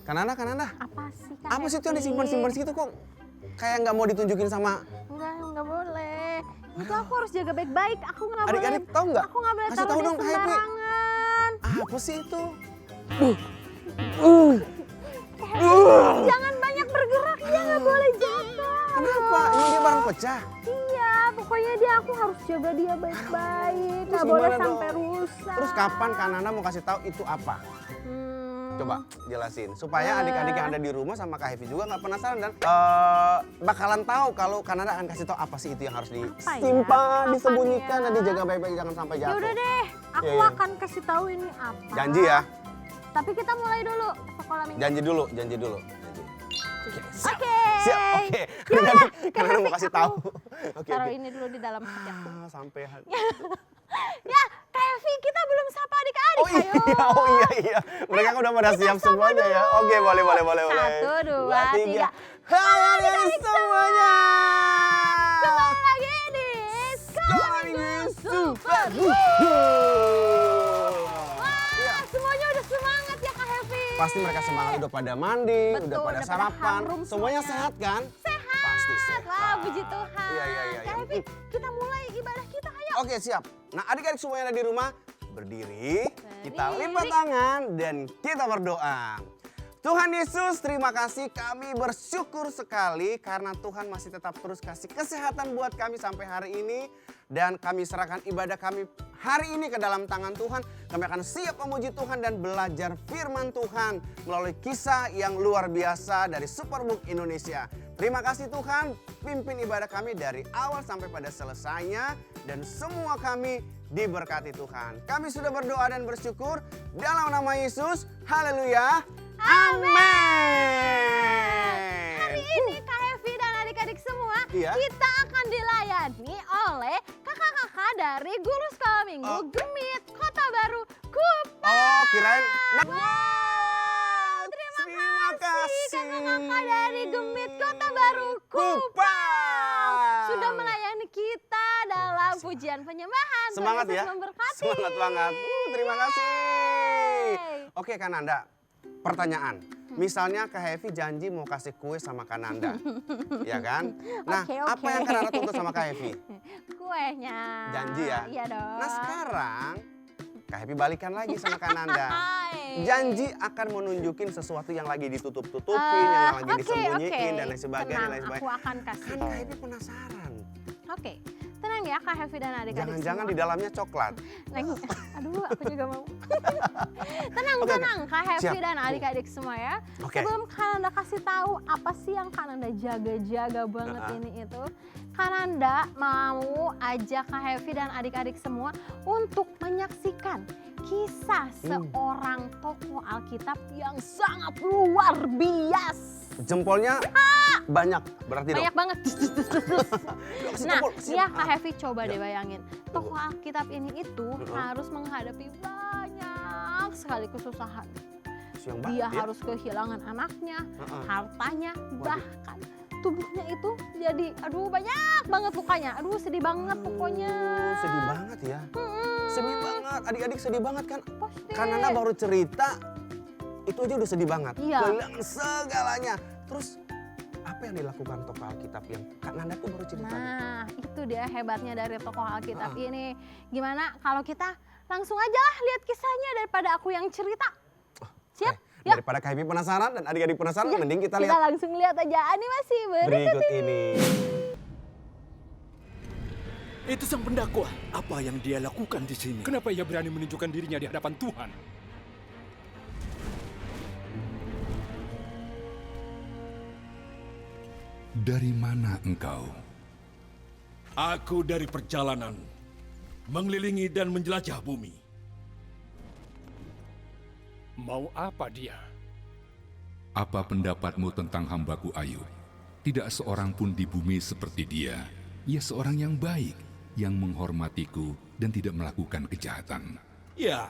Kananda. Apa sih Kak Apa sih itu yang Happy? disimpan-simpan situ kok? Kayak nggak mau ditunjukin sama Enggak boleh. Itu aku harus jaga baik-baik. Aku nggak boleh. adik-adik, tahu nggak? Aku nggak boleh Kasih taruh tahu dia dong, Kak Happy. sembarangan. Apa sih itu? Jangan banyak bergerak, dia nggak boleh jatuh. Kenapa? Ini dia barang pecah. Iya, pokoknya aku harus jaga dia baik-baik. Terus Nggak boleh gimana sampai dong? rusak. Terus kapan Kananda mau kasih tahu itu apa? Coba jelasin supaya adik-adik yang ada di rumah sama Kak Happy juga nggak penasaran dan bakalan tahu kalau Kananda akan kasih tahu apa sih itu yang harus disimpan, Apa disembunyikan ya? dan dijaga baik-baik jangan sampai Ya jatuh. udah deh, aku Iya. akan kasih tahu ini apa. Janji ya. Tapi kita mulai dulu sekolah minggu. Janji dulu. Oke, siap. Oke. Siap, oke. Yaudah, Kananda mau kasih tahu. Oke. Taruh ini dulu di dalam hati aku. Sampai Ya, Kak Evi, kita belum sapa adik-adik. Oh iya. Mereka udah pada siap semuanya ya. Oke, boleh. 1, 2, 3. Hai adik-adik semuanya. Kembali lagi di Sekolah Minggu Super. Wah, semuanya udah semangat ya Kak Evi. Pasti mereka semangat udah pada mandi, Betul, udah pada udah pada sarapan. harum Semuanya semuanya. sehat kan? Sehat. Pasti sehat. Wah, puji Tuhan. Iya. Kak Evi, kita mulai ibadah kita, ayo. Oke, siap. Nah, adik-adik semuanya ada di rumah, berdiri, kita Berdiri. lipat tangan dan kita berdoa. Tuhan Yesus, terima kasih, kami bersyukur sekali karena Tuhan masih tetap terus kasih kesehatan buat kami sampai hari ini. Dan kami serahkan ibadah kami hari ini ke dalam tangan Tuhan. Kami akan siap memuji Tuhan dan belajar firman Tuhan melalui kisah yang luar biasa dari Superbook Indonesia. Terima kasih Tuhan, pimpin ibadah kami dari awal sampai pada selesainya. Dan semua kami diberkati Tuhan. Kami sudah berdoa dan bersyukur dalam nama Yesus. Haleluya. Amin. Hari ini Kak Evi dan adik-adik semua, Iya. kita akan dilayani oleh kakak-kakak dari Guru Sekolah Minggu Oh. Gemit, Kota Baru, Kupang. Oh, kirain. Wow, terima kasih kakak-kakak dari Gemit, Kota Baru, Kupang. Sudah melayani kita dalam pujian penyembahan. Tuhan Semangat Yesus ya. memberkati. Semangat banget. Terima kasih. Oke Kananda, pertanyaan. Misalnya Kak Happy janji mau kasih kue sama Kananda. Ya kan? Nah, Oke. apa yang Kananda tuntut sama Kak Happy? Kuenya. Janji ya? Iya dong. Nah sekarang Kak Happy balikan lagi sama Kananda. Hai. Janji akan menunjukin sesuatu yang lagi ditutup-tutupin, yang lagi Oke, disembunyiin oke. dan lain sebagainya. Tenang, aku akan kasih. Kan Kak Happy penasaran. Oke, tenang ya Kak Happy dan adik-adik Jangan-jangan semua. di dalamnya coklat. Aduh, aku juga mau. Tenang, Oke, tenang Kak Happy siap. dan adik-adik semua ya. Oke. Sebelum Kananda kasih tahu apa sih yang Kananda jaga-jaga banget ini itu. Kananda mau ajak Kak Happy dan adik-adik semua untuk menyaksikan kisah seorang tokoh Alkitab yang sangat luar biasa. Jempolnya banyak berarti dong. Banyak banget. Kasih Nah, jempol, ya siap. Kak Happy coba Ya. deh bayangin. Tokoh Alkitab ini itu harus menghadapi banyak sekali kesusahan. Siang Dia banget ya. harus kehilangan anaknya, Heeh. hartanya, Waduh. bahkan tubuhnya itu jadi banyak banget lukanya. Sedih banget pokoknya. Sedih banget ya. Sedih banget, adik-adik sedih banget kan. Pasti. Kananda baru cerita, itu aja udah sedih banget. Iya. Kehilangan segalanya. Terus apa yang dilakukan tokoh Alkitab yang Kananda tuh baru cerita? Nah, itu dia hebatnya dari tokoh Alkitab ini. Gimana kalau kita langsung aja lah lihat kisahnya daripada aku yang cerita. Siap? Yuk. Daripada Kak Happy penasaran dan adik-adik penasaran, Ya, mending kita kita lihat langsung lihat aja animasi berikut ini. Itu sang pendakwa. Apa yang dia lakukan di sini? Kenapa ia berani menunjukkan dirinya di hadapan Tuhan? Dari mana engkau? Aku dari perjalanan mengelilingi dan menjelajah bumi. Mau apa dia? Apa pendapatmu tentang hambaku Ayub? Tidak seorang pun di bumi seperti dia. Ia seorang yang baik, yang menghormatiku dan tidak melakukan kejahatan. Ya,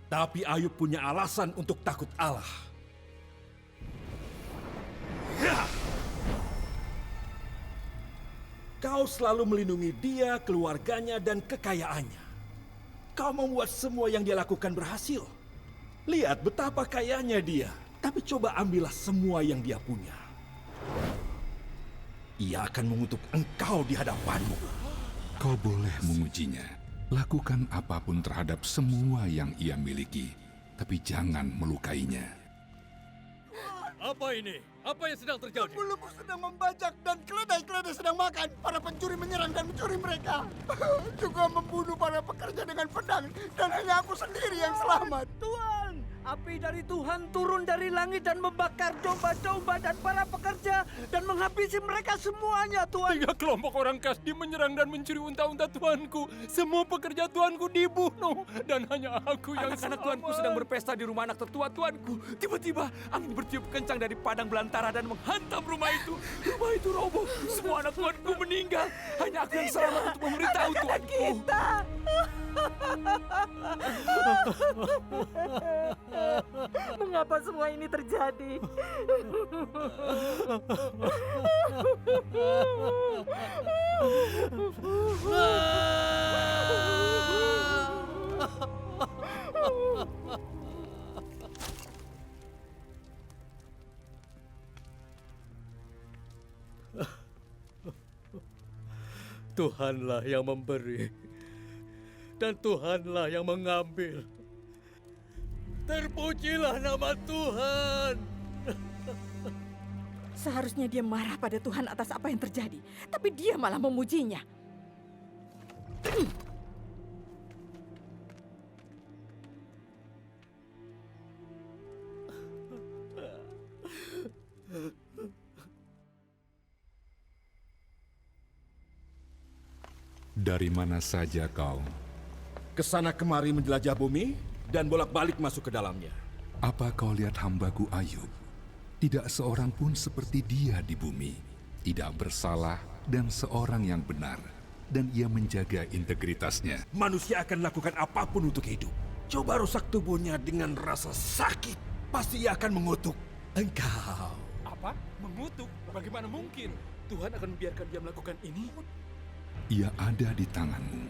tapi Ayub punya alasan untuk takut Allah. Ya. Kau selalu melindungi dia, keluarganya, dan kekayaannya. Kau membuat semua yang dia lakukan berhasil. Lihat betapa kayanya dia. Tapi coba ambillah semua yang dia punya. Ia akan mengutuk engkau di hadapanmu. Kau boleh mengujinya. Lakukan apapun terhadap semua yang ia miliki, tapi jangan melukainya. Apa ini? Apa yang sedang terjadi? Pembuluku sedang membajak dan keledai-keledai sedang makan. Para pencuri menyerang dan mencuri mereka. Juga membunuh para pekerja dengan pedang. Dan hanya aku sendiri yang selamat. Tuhan, api dari Tuhan turun dari langit dan membakar domba-domba dan para pekerja dan menghabisi mereka semuanya, Tuhan. 3 kelompok orang Kasdi menyerang dan mencuri unta-unta Tuanku. Semua pekerja Tuanku dibunuh dan hanya aku yang Anak-anak Tuanku sedang berpesta di rumah anak tertua Tuanku. Tiba-tiba angin bertiup kencang dari padang belantara dan menghantam rumah itu. Rumah itu roboh. Semua anak Tuanku meninggal. Hanya aku yang selamat untuk memberitahu Tuanku. Mengapa semua ini terjadi? Tuhanlah yang memberi dan Tuhanlah yang mengambil. Terpujilah nama Tuhan. Seharusnya dia marah pada Tuhan atas apa yang terjadi, tapi dia malah memujinya. Dari mana saja kau? Kesana kemari menjelajah bumi dan bolak-balik masuk ke dalamnya. Apa kau lihat hambaku Ayub? Tidak seorang pun seperti dia di bumi. Tidak bersalah dan seorang yang benar. Dan ia menjaga integritasnya. Manusia akan lakukan apapun untuk hidup. Coba rusak tubuhnya dengan rasa sakit. Pasti ia akan mengutuk engkau. Apa? Mengutuk? Bagaimana mungkin? Tuhan akan membiarkan dia melakukan ini? Ia ada di tanganmu,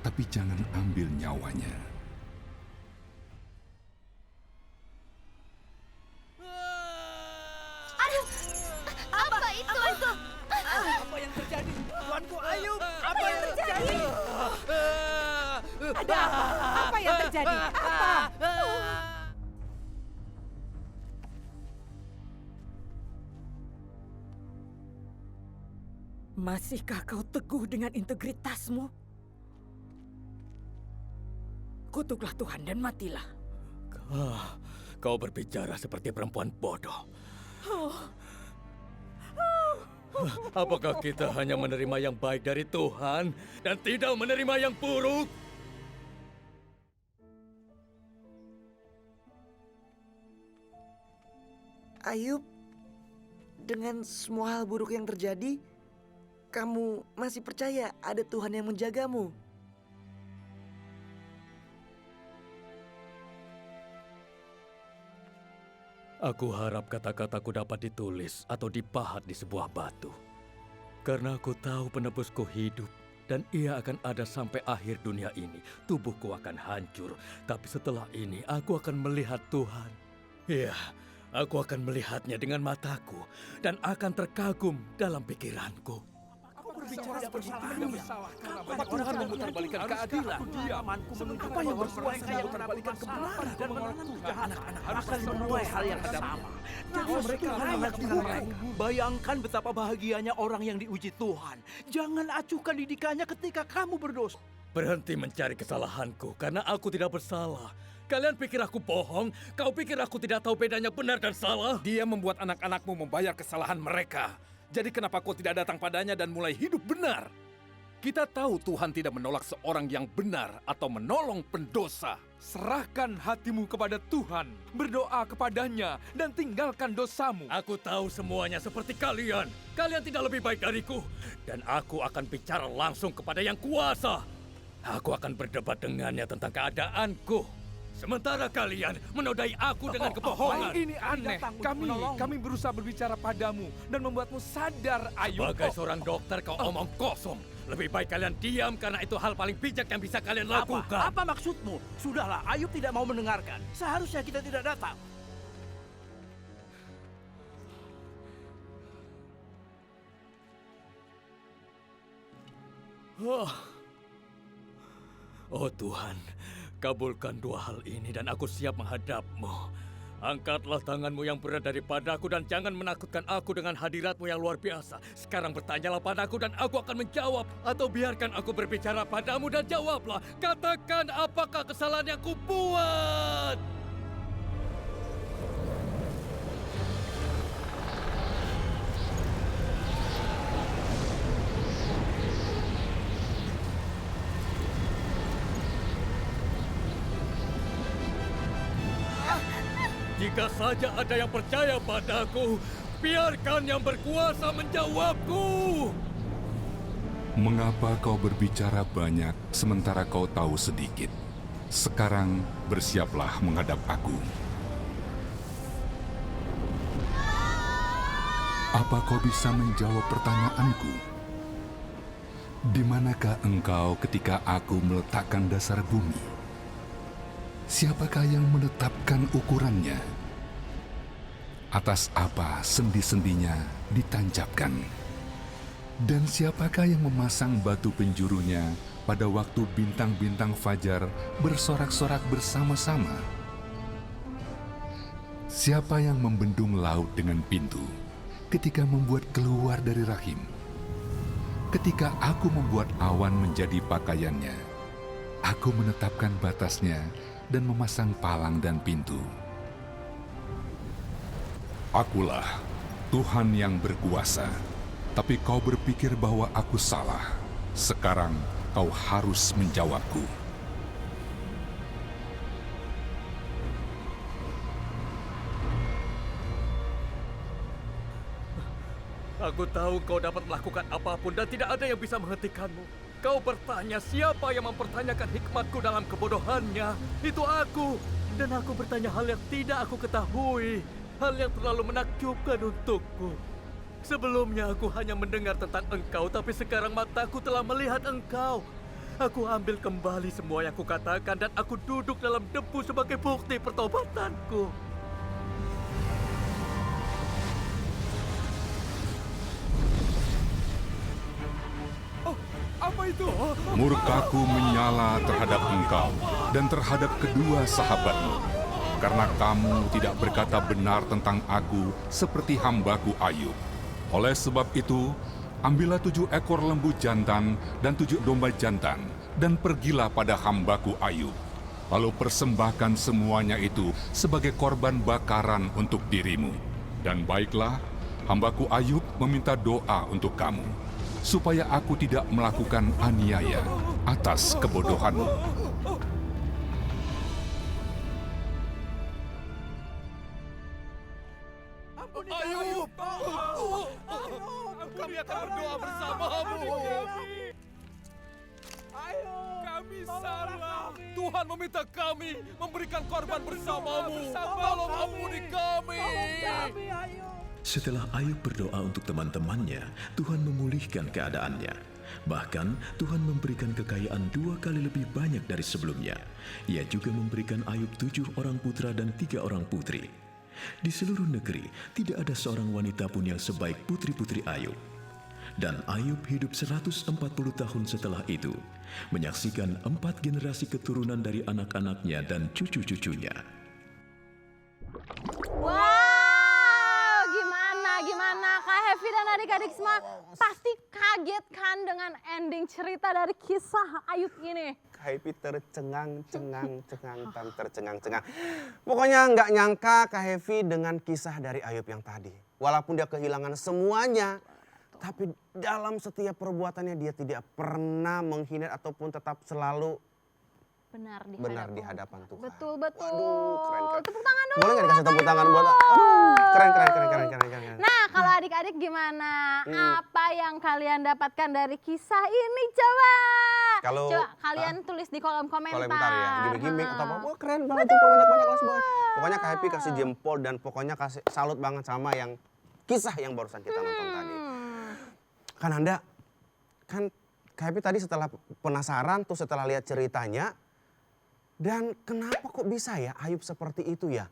tapi jangan ambil nyawanya. Aduh, apa itu? Apa yang terjadi? Tuanku Ayub, Apa yang terjadi? Ada apa? Apa yang terjadi? Apa? Masihkah kau teguh dengan integritasmu? Kutuklah Tuhan dan matilah. Kau berbicara seperti perempuan bodoh. Apakah kita hanya menerima yang baik dari Tuhan dan tidak menerima yang buruk? Ayub, dengan semua hal buruk yang terjadi, kamu masih percaya ada Tuhan yang menjagamu? Aku harap kata-kataku dapat ditulis atau dipahat di sebuah batu. Karena aku tahu penebusku hidup dan ia akan ada sampai akhir dunia ini. Tubuhku akan hancur, tapi setelah ini aku akan melihat Tuhan. Iya, aku akan melihatnya dengan mataku dan akan terkagum dalam pikiranku. Berbicara seperti ini. Orang akan memutarbalikkan keadilan. Apa yang berkuasa yang memutarbalikkan kebenaran dan menolak Tuhan? Anak-anak akan menuai hal yang sama. Jadi mereka akan mengaku mereka. Bayangkan betapa bahagianya orang yang diuji Tuhan. Jangan acuhkan didikannya ketika kamu berdosa. Berhenti mencari kesalahanku karena aku tidak bersalah. Kalian pikir aku bohong? Kau pikir aku tidak tahu bedanya benar dan salah? Dia membuat anak-anakmu membayar kesalahan mereka. Jadi kenapa kau tidak datang padanya dan mulai hidup benar? Kita tahu Tuhan tidak menolak seorang yang benar atau menolong pendosa. Serahkan hatimu kepada Tuhan, berdoa kepadanya, dan tinggalkan dosamu. Aku tahu semuanya seperti kalian. Kalian tidak lebih baik dariku. Dan aku akan bicara langsung kepada yang kuasa. Aku akan berdebat dengannya tentang keadaanku. Sementara kalian menodai aku dengan kebohongan. Ini aneh. Kami berusaha berbicara padamu dan membuatmu sadar, Ayub. Sebagai seorang dokter kau omong kosong. Lebih baik kalian diam karena itu hal paling bijak yang bisa kalian lakukan. Apa maksudmu? Sudahlah, Ayub tidak mau mendengarkan. Seharusnya kita tidak datang. Oh Tuhan, kabulkan dua hal ini dan aku siap menghadap-Mu. Angkatlah tangan-Mu yang berat daripadaku dan jangan menakutkan aku dengan hadirat-Mu yang luar biasa. Sekarang bertanyalah padaku dan aku akan menjawab. Atau biarkan aku berbicara padamu dan jawablah. Katakan apakah kesalahan yang kubuat. Jika saja ada yang percaya padaku, biarkan yang berkuasa menjawabku. Mengapa kau berbicara banyak sementara kau tahu sedikit? Sekarang bersiaplah menghadap aku. Apa kau bisa menjawab pertanyaanku? Di manakah engkau ketika aku meletakkan dasar bumi? Siapakah yang menetapkan ukurannya? Atas apa sendi-sendinya ditancapkan? Dan siapakah yang memasang batu penjurunya pada waktu bintang-bintang fajar bersorak-sorak bersama-sama? Siapa yang membendung laut dengan pintu ketika membuat keluar dari rahim? Ketika aku membuat awan menjadi pakaiannya, aku menetapkan batasnya dan memasang palang dan pintu. Akulah Tuhan yang berkuasa, tapi kau berpikir bahwa aku salah. Sekarang kau harus menjawabku. Aku tahu kau dapat melakukan apapun dan tidak ada yang bisa menghentikanmu. Kau bertanya siapa yang mempertanyakan hikmatku dalam kebodohannya. Itu aku. Dan aku bertanya hal yang tidak aku ketahui. Hal yang terlalu menakjubkan untukku. Sebelumnya aku hanya mendengar tentang engkau, tapi sekarang mataku telah melihat engkau. Aku ambil kembali semua yang kukatakan dan aku duduk dalam debu sebagai bukti pertobatanku. Apa itu? Murkaku menyala terhadap engkau dan terhadap kedua sahabatmu, karena kamu tidak berkata benar tentang aku seperti hambaku Ayub. Oleh sebab itu, ambillah 7 ekor lembu jantan dan 7 domba jantan, dan pergilah pada hambaku Ayub. Lalu persembahkan semuanya itu sebagai korban bakaran untuk dirimu. Dan baiklah, hambaku Ayub meminta doa untuk kamu, supaya aku tidak melakukan aniaya atas kebodohanmu. Ayub! Kami akan berdoa bersamamu. Kami salah. Tuhan meminta kami memberikan korban bersamamu. Tolong ampuni kami. Setelah Ayub berdoa untuk teman-temannya, Tuhan memulihkan keadaannya. Bahkan Tuhan memberikan kekayaan 2 kali lebih banyak dari sebelumnya. Ia juga memberikan Ayub 7 orang putra dan 3 orang putri. Di seluruh negeri tidak ada seorang wanita pun yang sebaik putri-putri Ayub. Dan Ayub hidup 140 tahun setelah itu, menyaksikan 4 generasi keturunan dari anak-anaknya dan cucu-cucunya. Gimana Kak Hevi dan adik-adik semua pasti kaget kan dengan ending cerita dari kisah Ayub ini. Kak Hevi tercengang-cengang. Pokoknya nggak nyangka Kak Hevi dengan kisah dari Ayub yang tadi. Walaupun dia kehilangan semuanya, tapi dalam setiap perbuatannya dia tidak pernah menghindar ataupun tetap selalu benar di hadapan Tuhan. Betul. Keren. Tepuk tangan dulu. Boleh nggak dikasih tepuk tangan buat? Keren. Nah, kalau adik-adik gimana? Apa yang kalian dapatkan dari kisah ini? Coba kalian tulis di kolom komentar. Ya, gimmick atau apa? Wah, keren banget, jempol banyak kelas banget. Pokoknya Kak Happy kasih jempol dan pokoknya kasih salut banget sama yang kisah yang barusan kita nonton tadi. Kan Anda, kan Kak Happy tadi setelah penasaran tuh setelah lihat ceritanya, dan kenapa kok bisa ya Ayub seperti itu ya?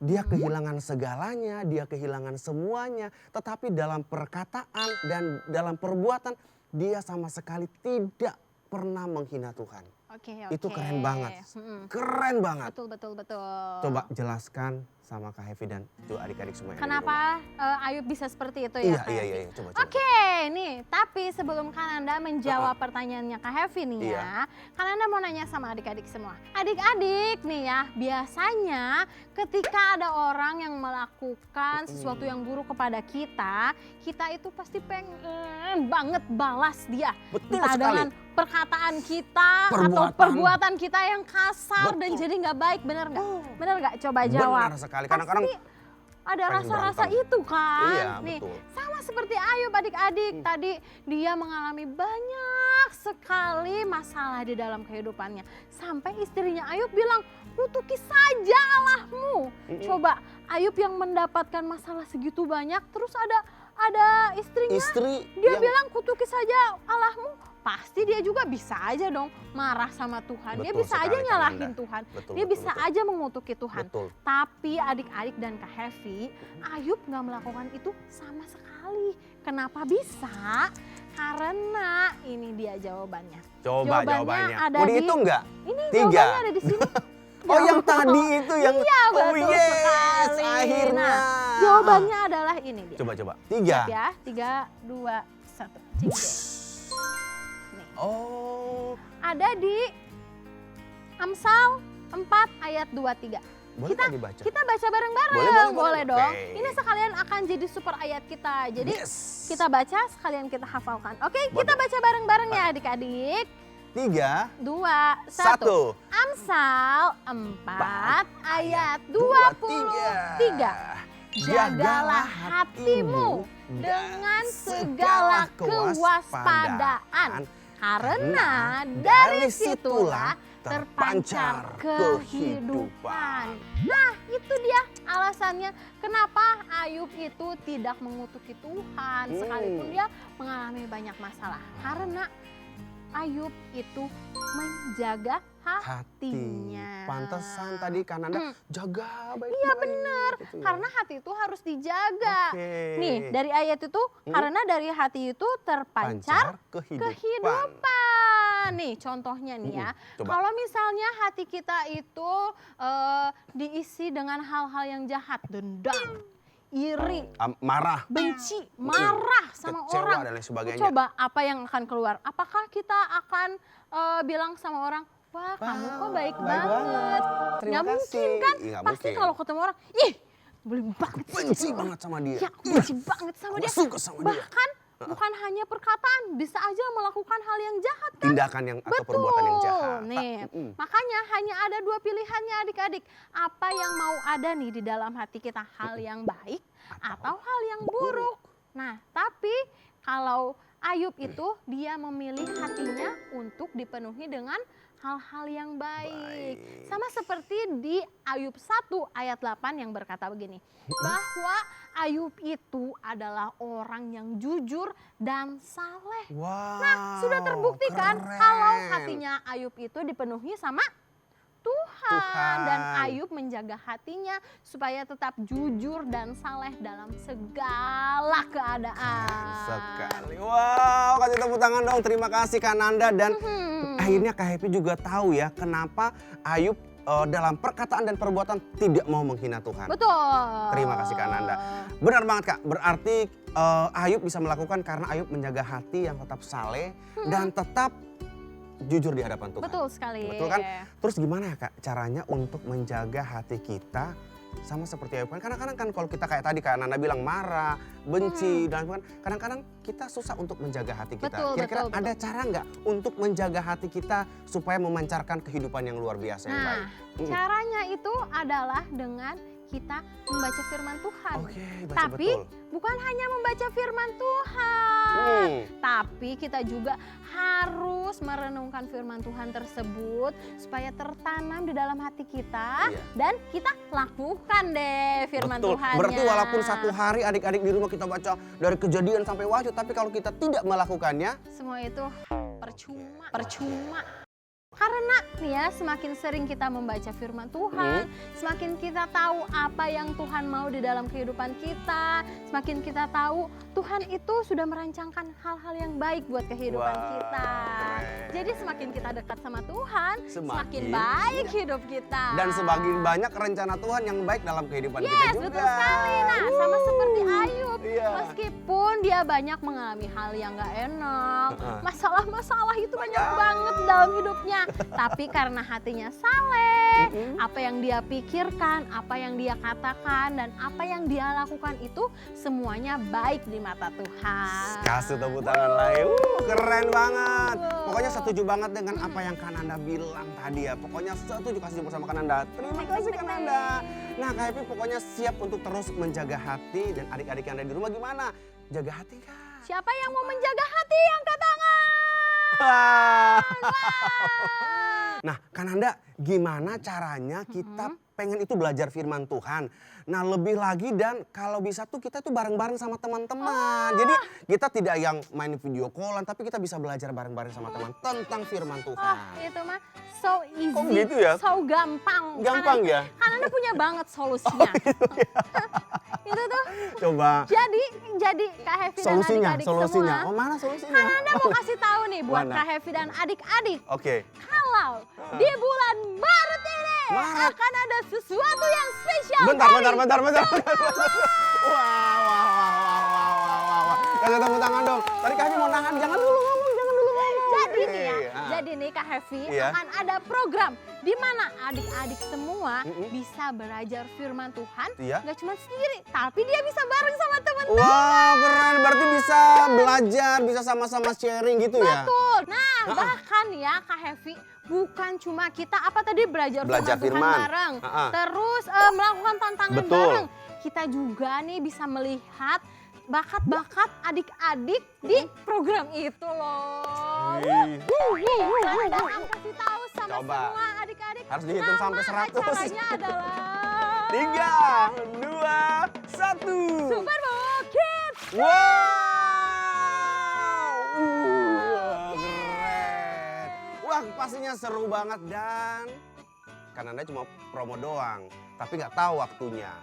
Dia kehilangan segalanya, dia kehilangan semuanya. Tetapi dalam perkataan dan dalam perbuatan dia sama sekali tidak pernah menghina Tuhan. Oke. Itu keren banget. Keren banget. Betul. Coba jelaskan sama Kak Hevi dan juga adik-adik semua yang ada di rumah. Kenapa Ayub bisa seperti itu ya, Kak Hevi? Iya. Coba. Oke, nih. Tapi sebelum Kananda menjawab pertanyaannya Kak Hevi nih ya, Kananda mau nanya sama adik-adik semua. Adik-adik nih ya, biasanya ketika ada orang yang melakukan sesuatu yang buruk kepada kita, kita itu pasti pengen banget balas dia. Betul Entah sekali. dengan perkataan kita atau perbuatan kita yang kasar dan jadi nggak baik, bener nggak? Bener nggak? Coba jawab. Benar sekali. Kadang-kadang Pasti ada pengen rasa-rasa berantem. itu kan. Iya, Nih, betul. sama seperti Ayub adik-adik. Tadi dia mengalami banyak sekali masalah di dalam kehidupannya. Sampai istrinya Ayub bilang, kutuki saja Allahmu. Coba Ayub yang mendapatkan masalah segitu banyak, terus ada istrinya, dia bilang kutuki saja Allahmu. Pasti dia juga bisa aja dong marah sama Tuhan. Dia Betul bisa aja sekali, nyalahin Kananda. Tuhan. Betul, Dia betul, bisa betul. aja mengutuki Tuhan. Betul. Tapi adik-adik dan Kak Hevi, Ayub gak melakukan itu sama sekali. Kenapa bisa? Karena ini dia jawabannya. Coba jawabannya. ada Mau di- dihitung nggak? Ini 3. jawabannya ada di sini. Oh yang tadi itu yang Iya, betul sekali. akhirnya. Nah, jawabannya adalah ini dia. Coba. Siap 3. ya, 3, 2, 1. Cingkes. Nih. Oh. Ada di Amsal 4 ayat 2-3. Boleh nggak dibaca? Kita baca bareng-bareng. Boleh dong. Oke. Ini sekalian akan jadi super ayat kita. Jadi Yes. kita baca sekalian kita hafalkan. Oke, kita baca bareng-bareng ya adik-adik. 3, 2, 1. 1. Amsal 4 ayat 23. Jagalah hatimu dengan segala kewaspadaan, karena dari situlah terpancar kehidupan. Nah, itu dia alasannya kenapa Ayub itu tidak mengutuki Tuhan sekalipun dia mengalami banyak masalah. Karena Ayub itu menjaga hatinya. Pantesan tadi Kananda jaga baik-baik. Iya benar, gitu ya. karena hati itu harus dijaga. Oke. Nih dari ayat itu, karena dari hati itu terpancar kehidupan. Nih contohnya nih ya, Coba. kalau misalnya hati kita itu diisi dengan hal-hal yang jahat, dendam, iri, Marah. benci, marah sama Kecewa orang. dan lain sebagainya. Coba apa yang akan keluar? Apakah kita akan bilang sama orang, wah kamu kok baik banget. Terima Nggak kasih. mungkin kan? Iya, nggak Pasti mungkin. kalau ketemu orang, ih belum banget sih Benci orang. banget sama dia. Ya aku benci banget sama Aku dia. nggak suka sama dia. Bahkan bukan hanya perkataan, bisa aja melakukan hal yang jahat kan? Tindakan yang atau perbuatan yang jahat. Nih, makanya hanya ada 2 pilihannya adik-adik. Apa yang mau ada nih di dalam hati kita? Hal yang baik atau hal yang buruk. Nah, tapi kalau Ayub itu dia memilih hatinya untuk dipenuhi dengan hal-hal yang baik. Sama seperti di Ayub 1 ayat 8 yang berkata begini. Bahwa Ayub itu adalah orang yang jujur dan saleh. Wow, Nah, sudah terbukti kan keren. kalau hatinya Ayub itu dipenuhi sama Tuhan. Dan Tuhan. Ayub menjaga hatinya supaya tetap jujur dan saleh dalam segala keadaan. Sekali. Wow, kasih tepuk tangan dong. Terima kasih Kananda. Dan akhirnya Kak Happy juga tahu ya kenapa Ayub dalam perkataan dan perbuatan tidak mau menghina Tuhan. Betul. Terima kasih Kananda. Benar banget Kak, berarti Ayub bisa melakukan karena Ayub menjaga hati yang tetap saleh dan tetap jujur di hadapan Tuhan. Betul sekali. Betul kan? Terus gimana ya Kak caranya untuk menjaga hati kita sama seperti Ayub kan? Kadang-kadang kan kalau kita kayak tadi Kak Nanda bilang marah, benci dan kadang-kadang kita susah untuk menjaga hati kita. Betul, Kira-kira betul, ada cara nggak untuk menjaga hati kita supaya memancarkan kehidupan yang luar biasa yang baik? Nah, caranya itu adalah dengan kita membaca firman Tuhan. Oke, baca Tapi betul. bukan hanya membaca firman Tuhan, tapi kita juga harus merenungkan firman Tuhan tersebut supaya tertanam di dalam hati kita dan kita lakukan deh firman Betul. Tuhannya. Berarti walaupun satu hari adik-adik di rumah kita baca dari Kejadian sampai Wahyu, tapi kalau kita tidak melakukannya, semua itu percuma. Karena nih ya, semakin sering kita membaca firman Tuhan, semakin kita tahu apa yang Tuhan mau di dalam kehidupan kita, semakin kita tahu Tuhan itu sudah merancangkan hal-hal yang baik buat kehidupan kita. Jadi semakin kita dekat sama Tuhan, semakin baik hidup kita. Dan semakin banyak rencana Tuhan yang baik dalam kehidupan kita juga. Betul sekali. Nah, sama seperti Ayub, meskipun dia banyak mengalami hal yang gak enak, masalah-masalah itu banyak banget dalam hidupnya. Tapi karena hatinya saleh, apa yang dia pikirkan, apa yang dia katakan, dan apa yang dia lakukan itu semuanya baik di mata Tuhan. Kasih tepuk tangan lagi. Keren banget. Pokoknya setuju banget dengan apa yang Kananda bilang tadi ya. Pokoknya setuju, kasih bersama Kananda. Terima kasih Kananda. Nah Kak Happy pokoknya siap untuk terus menjaga hati. Dan adik-adik yang ada di rumah gimana? Jaga hati Kak? Siapa yang mau menjaga hati? Angkat tangan. Nah Kananda gimana caranya kita pengen itu belajar firman Tuhan. Nah lebih lagi dan kalau bisa tuh kita tuh bareng-bareng sama teman-teman. Jadi kita tidak yang main video callan tapi kita bisa belajar bareng-bareng sama teman tentang firman Tuhan. Itu mah so easy, kok gitu ya? So gampang. Gampang ya? Kananda punya banget solusinya. Gitu ya? Itu tuh. Coba. Jadi Kak Happy dan adik-adik solusinya. semua. Oh mana solusinya? Kananda mau kasih tahu nih buat Mana? Kak Happy dan adik-adik. Oke. Kalau di bulan Maret ini akan ada sesuatu yang spesial. Bentar. Wah. Kasih tepuk tangan dong. Tadi Kak Happy mau nahan, jangan dulu ngomong. Jadi nih ya, jadi nih Kak Happy akan ada program di mana adik-adik semua bisa belajar firman Tuhan. Gak cuma sendiri, tapi dia bisa bareng sama teman-teman. Wow, keren. Berarti bisa belajar, bisa sama-sama sharing gitu ya? Betul. Nah, bahkan ya Kak Happy, bukan cuma kita belajar firman Tuhan bareng. Terus melakukan tantangan bareng. Kita juga nih bisa melihat bakat-bakat adik-adik di program itu loh. Kananda akan kasih tahu sama semua adik-adik. Harus dihitung sampai 100. Acaranya adalah 3, 2, 1. Superbook Kids. Keren. Wah, pastinya seru banget dan Kananda cuma promo doang, tapi nggak tahu waktunya.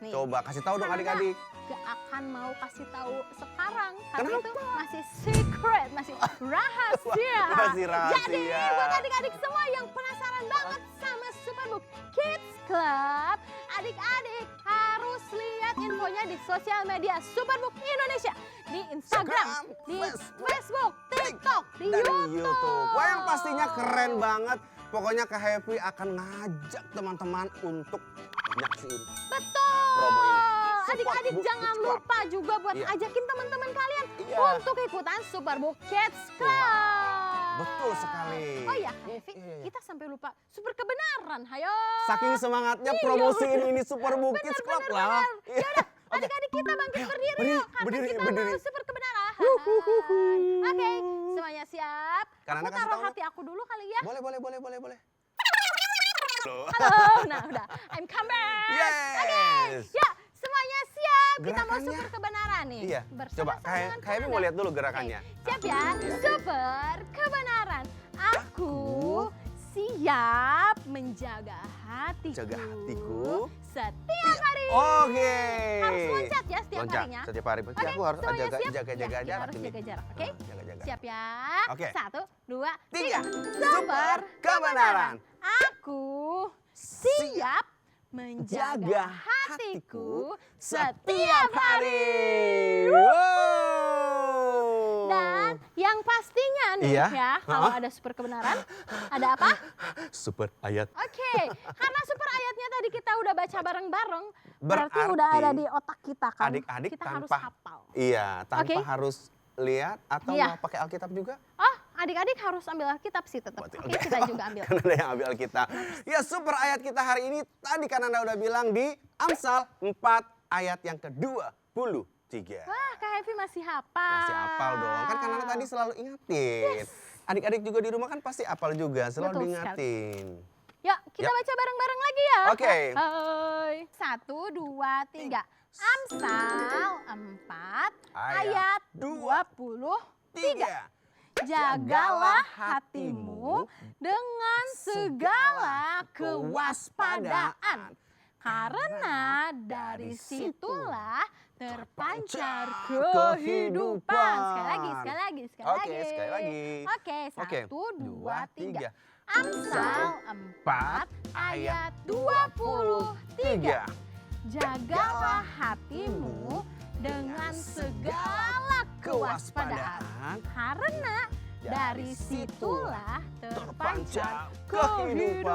Nih. Coba kasih tahu dong adik-adik. Gak akan mau kasih tahu sekarang karena itu masih secret, masih rahasia. Masih rahasia. Jadi buat adik-adik semua yang penasaran banget sama Superbook Kids Club, adik-adik harus lihat infonya di sosial media Superbook Indonesia, di Instagram, di Facebook, TikTok, di YouTube. Wah, yang pastinya keren banget. Pokoknya Kak Happy akan ngajak teman-teman untuk nyaksiin promo ini. Adik-adik jangan lupa juga buat ajakin teman-teman kalian untuk ikutan Superbook Kids Club. Betul sekali. Oh iya, Kak Happy, kita sampai lupa super kebenaran, hayo. Saking semangatnya promosiin ini Superbook Kids Club lah. Yaudah, adik-adik kita bangkit berdiri yuk, karena kita mau super kebenaran. Oke, semuanya siap? Aku taruh hati aku dulu kali ya. Boleh. Halo, nah udah, I'm come back. Yes. Oke, ya semuanya siap. Kita mau super kebenaran nih. Iya, coba Kak Happy mau lihat dulu gerakannya. Siap ya, super kebenaran. Aku siap menjaga hatiku. Setiap hari. Oke. Harus loncat ya setiap harinya. Setiap hari. Berarti aku harus jaga jarak. Harus jaga jarak, oke? Jaga-jaga. Siap ya? Oke. 1, 2, 3. 3. Super kebenaran. Aku siap menjaga hatiku setiap hari. Dan yang pastinya nih ya, kalau ada super kebenaran, ada apa? Super ayat. Oke, karena super ayatnya tadi kita udah baca bareng-bareng, berarti udah ada di otak kita kan. Adik-adik kita tanpa harus hafal. Iya, tanpa harus lihat atau mau pakai Alkitab juga? Oh, adik-adik harus ambil Alkitab sih tetap. Oke, kita juga ambil. Kan ada yang ambil Alkitab. Ya, super ayat kita hari ini tadi kan Anda udah bilang di Amsal 4 ayat yang ke-23. Wah, Kak Happy masih hafal. Masih hafal dong. Kan Kananda tadi selalu ingatin. Adik-adik juga di rumah kan pasti hafal juga, selalu diingatin. Yuk, kita baca bareng-bareng lagi ya. Oke. Hai. 1, 2, 3. Amsal 4 ayat 23. Jagalah hatimu dengan segala kewaspadaan, karena dari situlah terpancar kehidupan. Sekali lagi. Oke, sekali lagi. Oke, Oke, 1, 2, 3. 3. Amsal 4 ayat 23. Jagalah hatimu dengan segala kewaspadaan, karena dari situlah terpancar kehidupan.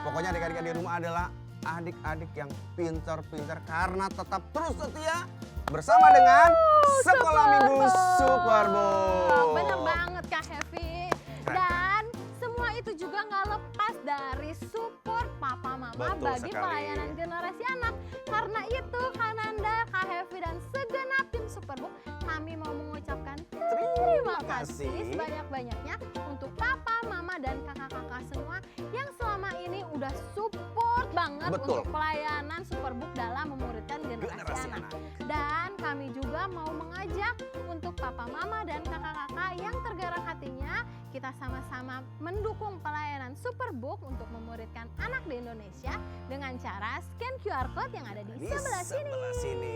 Pokoknya adik-adik di rumah adalah adik-adik yang pintar-pintar karena tetap terus setia bersama dengan Sekolah Minggu Superbook. Bener banget Kak Hevi. Dan semua itu juga nggak lepas dari support Papa Mama Betul bagi sekali. pelayanan generasi anak. Karena itu Kananda, Kak Hevi dan segenap tim Superbook, kami mau mengucapkan terima kasih sebanyak-banyaknya untuk Papa, Mama, dan kakak-kakak semua yang selama ini udah support banget Betul. untuk pelayanan Superbook dalam memuridkan generasi anak. Dan kami juga mau mengajak untuk Papa, Mama, dan kakak-kakak yang tergerak hatinya, kita sama-sama mendukung pelayanan Superbook untuk memuridkan anak di Indonesia dengan cara scan QR Code yang ada di sebelah sini.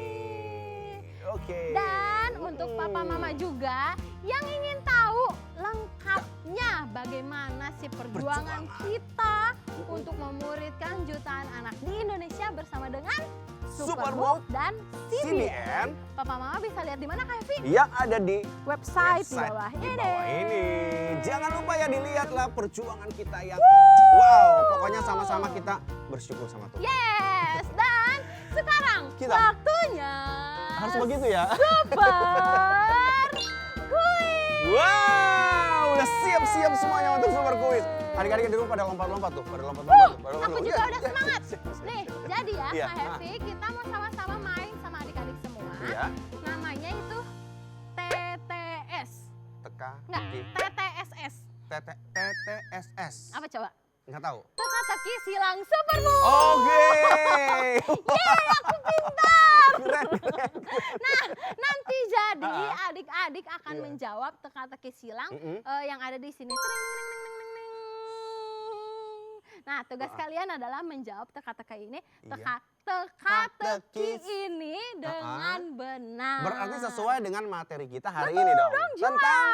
Oke. Dan untuk Papa Mama juga yang ingin tahu lengkapnya bagaimana sih perjuangan kita untuk memuridkan jutaan anak di Indonesia bersama dengan Superbook dan CBN. Papa Mama bisa lihat di mana Kak Evi? Yang ada di Website di bawah ini. Jangan lupa ya dilihatlah perjuangan kita yang pokoknya sama-sama kita bersyukur sama Tuhan. Yes, dan sekarang waktunya harus begitu ya. Super Quiz. Wow, udah siap-siap semuanya untuk Super Quiz. Adik-adik di rumah pada lompat-lompat tuh, pada lompat. Aku juga udah semangat. Nih, jadi ya Iya. Kak Hevi, kita mau sama-sama main sama adik-adik semua. Iya. Namanya itu TTS. Enggak, TTSS. TTSS. Apa coba? Nggak tahu. Teka-teki silang Superbook. Oke. Yeay, aku pintar. Nah, nanti jadi adik-adik akan menjawab teka-teki silang yang ada di sini. Nah, tugas kalian adalah menjawab teka-teki ini, teka-teki ini dengan benar. Berarti sesuai dengan materi kita hari ini dong. Tentang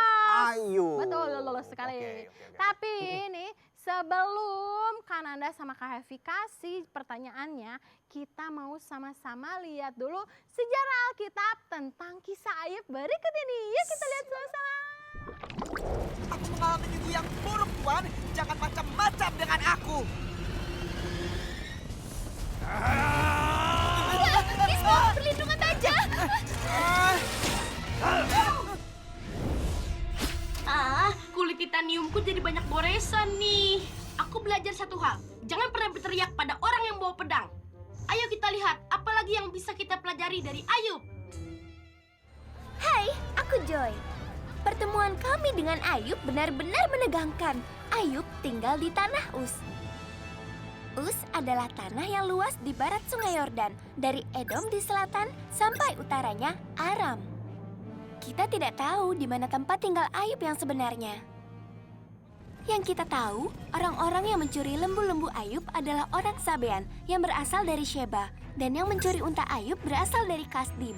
Ayu. Betul sekali. Tapi ini sebelum Kananda sama Kak Hevi kasih pertanyaannya, kita mau sama-sama lihat dulu sejarah Alkitab tentang kisah Ayub berikut ini. Yuk kita lihat sama-sama. Aku mengalami minggu yang buruk, Tuan. Jangan macam-macam dengan aku. Kismu, perlindungan baja. Kulit titaniumku jadi banyak goresan nih. Aku belajar satu hal. Jangan pernah berteriak pada orang yang bawa pedang. Ayo kita lihat, apa lagi yang bisa kita pelajari dari Ayub. Hai, aku Joy. Pertemuan kami dengan Ayub benar-benar menegangkan. Ayub tinggal di tanah Uz. Uz adalah tanah yang luas di barat Sungai Yordan, dari Edom di selatan sampai utaranya Aram. Kita tidak tahu di mana tempat tinggal Ayub yang sebenarnya. Yang kita tahu, orang-orang yang mencuri lembu-lembu Ayub adalah orang Sabean yang berasal dari Sheba, dan yang mencuri unta Ayub berasal dari Kasdim.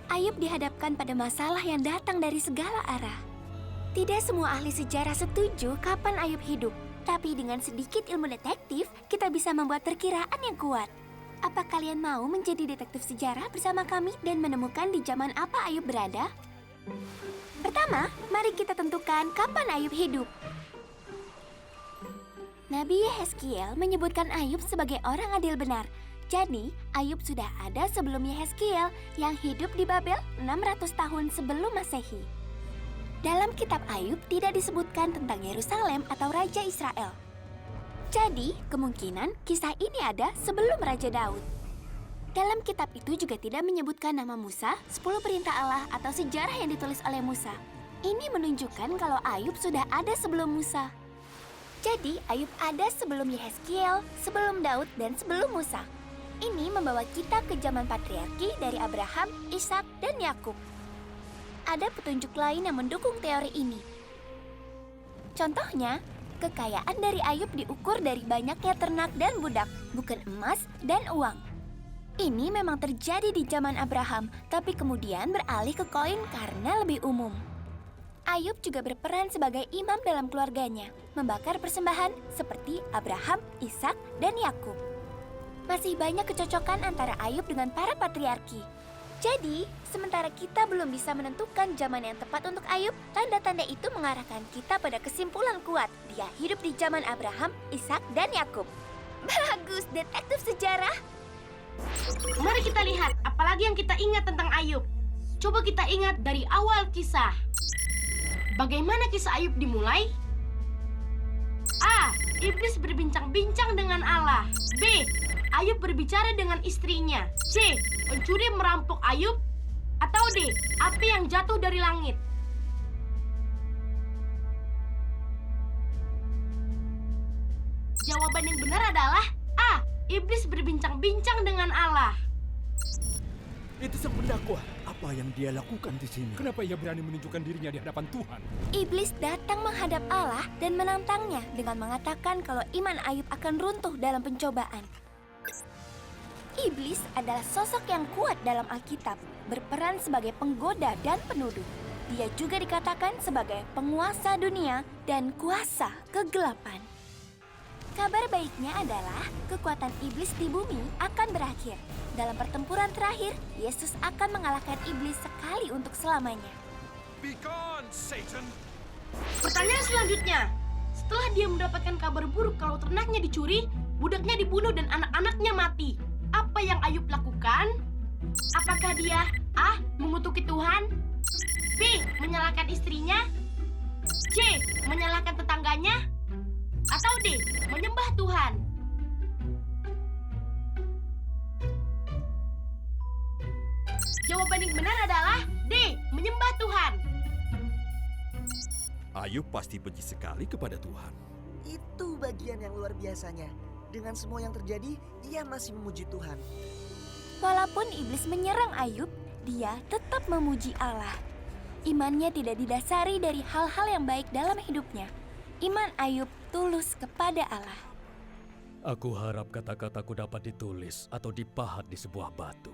Ayub dihadapkan pada masalah yang datang dari segala arah. Tidak semua ahli sejarah setuju kapan Ayub hidup, tapi dengan sedikit ilmu detektif, kita bisa membuat perkiraan yang kuat. Apa kalian mau menjadi detektif sejarah bersama kami dan menemukan di zaman apa Ayub berada? Pertama, mari kita tentukan kapan Ayub hidup. Nabi Yehezkiel menyebutkan Ayub sebagai orang adil benar. Jadi, Ayub sudah ada sebelum Yehezkiel yang hidup di Babel 600 tahun sebelum Masehi. Dalam kitab Ayub tidak disebutkan tentang Yerusalem atau Raja Israel. Jadi, kemungkinan kisah ini ada sebelum Raja Daud. Dalam kitab itu juga tidak menyebutkan nama Musa, 10 perintah Allah atau sejarah yang ditulis oleh Musa. Ini menunjukkan kalau Ayub sudah ada sebelum Musa. Jadi, Ayub ada sebelum Yehezkiel, sebelum Daud, dan sebelum Musa. Ini membawa kita ke zaman patriarki dari Abraham, Ishak, dan Yakub. ada petunjuk lain yang mendukung teori ini. Contohnya, kekayaan dari Ayub diukur dari banyaknya ternak dan budak, bukan emas dan uang. Ini memang terjadi di zaman Abraham, tapi kemudian beralih ke koin karena lebih umum. Ayub juga berperan sebagai imam dalam keluarganya, membakar persembahan seperti Abraham, Ishak, dan Yakub. Masih banyak kecocokan antara Ayub dengan para patriarki. Jadi, sementara kita belum bisa menentukan zaman yang tepat untuk Ayub, tanda-tanda itu mengarahkan kita pada kesimpulan kuat. Dia hidup di zaman Abraham, Ishak, dan Yakub. Bagus, detektif sejarah. Mari kita lihat apalagi yang kita ingat tentang Ayub. Coba kita ingat dari awal kisah. Bagaimana kisah Ayub dimulai? A. Iblis berbincang-bincang dengan Allah. B. Ayub berbicara dengan istrinya. C. Pencuri merampok Ayub. Atau D. Api yang jatuh dari langit. Jawaban yang benar adalah A. Iblis berbincang-bincang dengan Allah. Itu sang pendakwa. Apa yang dia lakukan di sini? Kenapa ia berani menunjukkan dirinya di hadapan Tuhan? Iblis datang menghadap Allah dan menantangnya dengan mengatakan kalau iman Ayub akan runtuh dalam pencobaan. Iblis adalah sosok yang kuat dalam Alkitab, berperan sebagai penggoda dan penuduh. Dia juga dikatakan sebagai penguasa dunia dan kuasa kegelapan. Kabar baiknya adalah kekuatan iblis di bumi akan berakhir. Dalam pertempuran terakhir, Yesus akan mengalahkan iblis sekali untuk selamanya. Be gone, Satan! Pertanyaan selanjutnya. Setelah dia mendapatkan kabar buruk kalau ternaknya dicuri, budaknya dibunuh dan anak-anaknya mati. Apa yang Ayub lakukan? Apakah dia A. mengutuki Tuhan, B. menyalahkan istrinya, C. menyalahkan tetangganya, atau D. menyembah Tuhan? Jawaban yang benar adalah D. menyembah Tuhan. Ayub pasti benci sekali kepada Tuhan. Itu bagian yang luar biasanya. Dengan semua yang terjadi, ia masih memuji Tuhan. Walaupun iblis menyerang Ayub, dia tetap memuji Allah. Imannya tidak didasari dari hal-hal yang baik dalam hidupnya. Iman Ayub tulus kepada Allah. Aku harap kata-kataku dapat ditulis atau dipahat di sebuah batu.